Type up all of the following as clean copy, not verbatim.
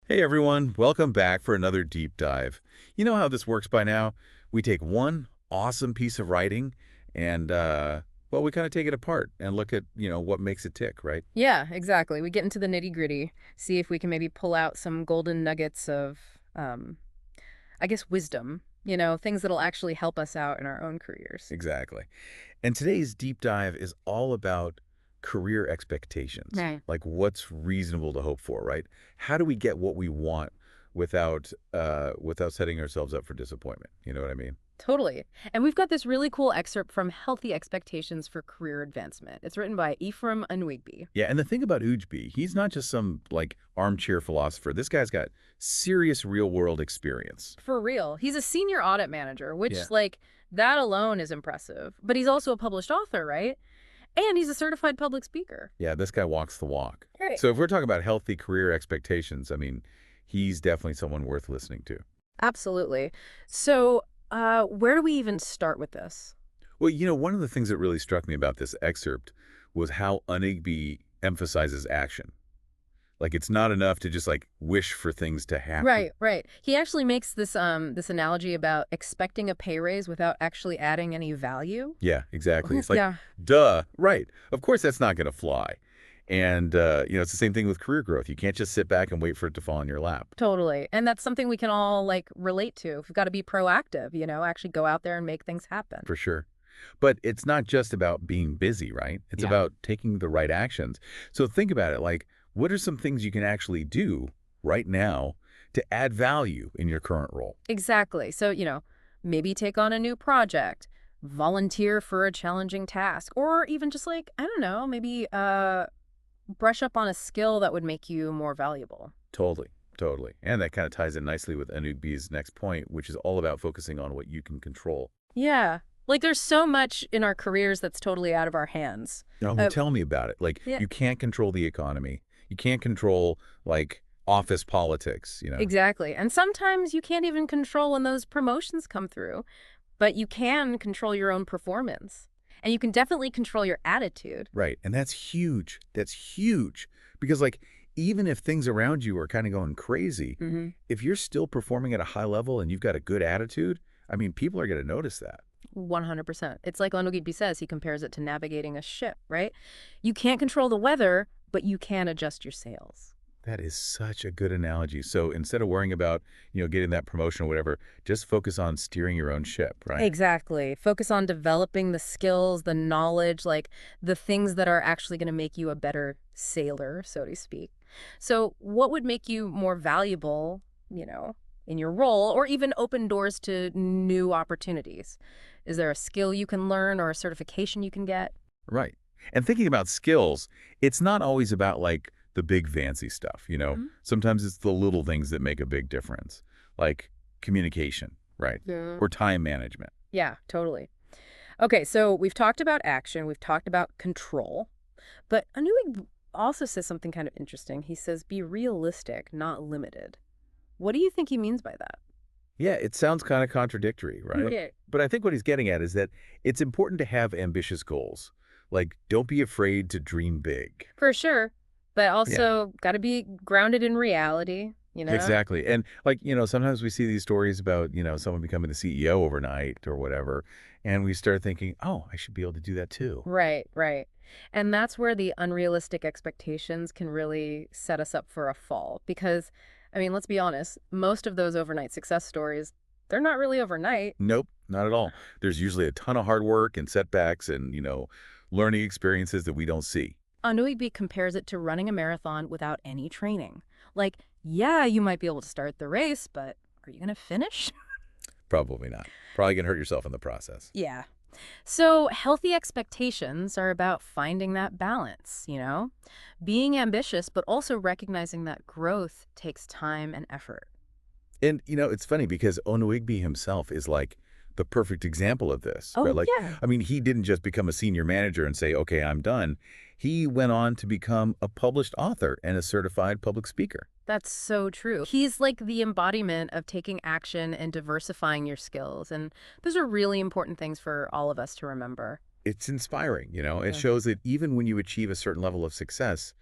Hey everyone, welcome back for another deep dive. You know how this works by now? We take one awesome piece of writing and, well, we kind of take it apart and look at, what makes it tick, right? Yeah, exactly. We get into the nitty-gritty, see if we can maybe pull out some golden nuggets of, um, I guess, wisdom, things that'll actually help us out in our own careers. Exactly. And today's deep dive is all about career expectations, Right. like what's reasonable to hope for, right? How do we get what we want without setting ourselves up for disappointment? You know what I mean? Totally. And we've got this really cool excerpt from Healthy Expectations for Career Advancement. It's written by Ephraim Anwigbi. Yeah, and the thing about Ujbi, he's not just some like armchair philosopher. This guy's got serious real-world experience. For real. He's a senior audit manager, Yeah. which, that alone is impressive. But he's also a published author, right? And he's a certified public speaker. Yeah, this guy walks the walk. Right. So if we're talking about healthy career expectations, I mean, he's definitely someone worth listening to. Absolutely. So, where do we even start with this? Well, one of the things that really struck me about this excerpt was how Onigby emphasizes action. Like it's not enough to just like wish for things to happen. Right, right. He actually makes this analogy about expecting a pay raise without actually adding any value. Yeah, exactly. It's like, Yeah, duh, right. Of course that's not going to fly. And, it's the same thing with career growth. You can't just sit back and wait for it to fall in your lap, totally. And that's something we can all relate to. We've got to be proactive, actually go out there and make things happen. for sure. But it's not just about being busy, right? It's Yeah. about taking the right actions. So think about it like, what are some things you can actually do right now to add value in your current role? Exactly. So, maybe take on a new project, volunteer for a challenging task, or even just I don't know, maybe brush up on a skill that would make you more valuable. Totally, totally. And that kind of ties in nicely with Anub's next point, which is all about focusing on what you can control. Yeah. There's so much in our careers that's totally out of our hands. Oh, Uh, tell me about it. Like, yeah, you can't control the economy. You can't control, like, office politics. exactly. And sometimes you can't even control when those promotions come through, but you can control your own performance. And you can definitely control your attitude. Right. And that's huge. That's huge. Because, like, even if things around you are kind of going crazy, hmm if you're still performing at a high level and you've got a good attitude, I mean, people are going to notice that. 100%. It's like Onogiri says, he compares it to navigating a ship, right? You can't control the weather, but you can adjust your sails. That is such a good analogy. So instead of worrying about, getting that promotion or whatever, just focus on steering your own ship, right? Exactly. Focus on developing the skills, the knowledge, the things that are actually going to make you a better sailor, so to speak. So, what would make you more valuable, in your role or even open doors to new opportunities? Is there a skill you can learn or a certification you can get? Right. And thinking about skills, it's not always about like the big fancy stuff. Mhm. Sometimes it's the little things that make a big difference, like communication, right? Yeah. Or time management. Yeah, totally. Okay, so we've talked about action, we've talked about control, but Anuig also says something kind of interesting. He says, be realistic, not limited. What do you think he means by that? Yeah, it sounds kind of contradictory, right? Yeah. But I think what he's getting at is that it's important to have ambitious goals. Like, don't be afraid to dream big. For sure, but Yeah. also got to be grounded in reality. Exactly. And like, sometimes we see these stories about, someone becoming the CEO overnight or whatever, and we start thinking, "Oh, I should be able to do that too." Right, right. And that's where the unrealistic expectations can really set us up for a fall. Because, I mean, let's be honest, most of those overnight success stories, they're not really overnight. Nope, not at all. There's usually a ton of hard work and setbacks and, learning experiences that we don't see. Anuigbi compares it to running a marathon without any training. Yeah, you might be able to start the race, but are you going to finish? Probably not. Probably gonna hurt yourself in the process. Yeah. So, healthy expectations are about finding that balance, being ambitious, but also recognizing that growth takes time and effort. And, it's funny because Onuigbi himself is like the perfect example of this, Oh, right? Like, yeah. I mean, he didn't just become a senior manager and say, okay, I'm done. He went on to become a published author and a certified public speaker. That's so true. He's like the embodiment of taking action and diversifying your skills. And those are really important things for all of us to remember. It's inspiring. It Yeah. shows that even when you achieve a certain level of success,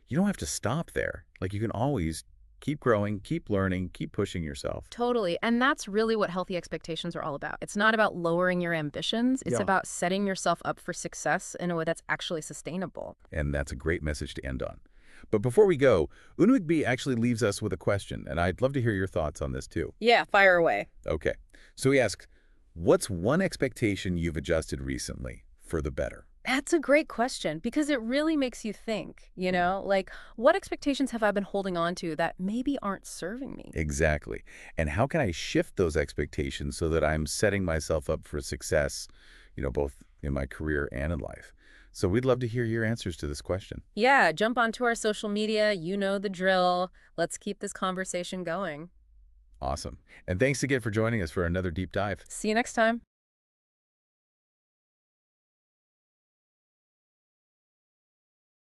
you don't have to stop there. Like, you can always Keep growing, keep learning, keep pushing yourself. Totally. And that's really what healthy expectations are all about. It's not about lowering your ambitions. It's Yeah. about setting yourself up for success in a way that's actually sustainable. And that's a great message to end on. But before we go, Unwig B actually leaves us with a question, and I'd love to hear your thoughts on this too. Yeah, fire away. Okay. So he asks, what's one expectation you've adjusted recently for the better? That's a great question because it really makes you think, like what expectations have I been holding on to that maybe aren't serving me? Exactly. And how can I shift those expectations so that I'm setting myself up for success, both in my career and in life? So we'd love to hear your answers to this question. Yeah, jump onto our social media. You know the drill. Let's keep this conversation going. Awesome. And thanks again for joining us for another deep dive. See you next time.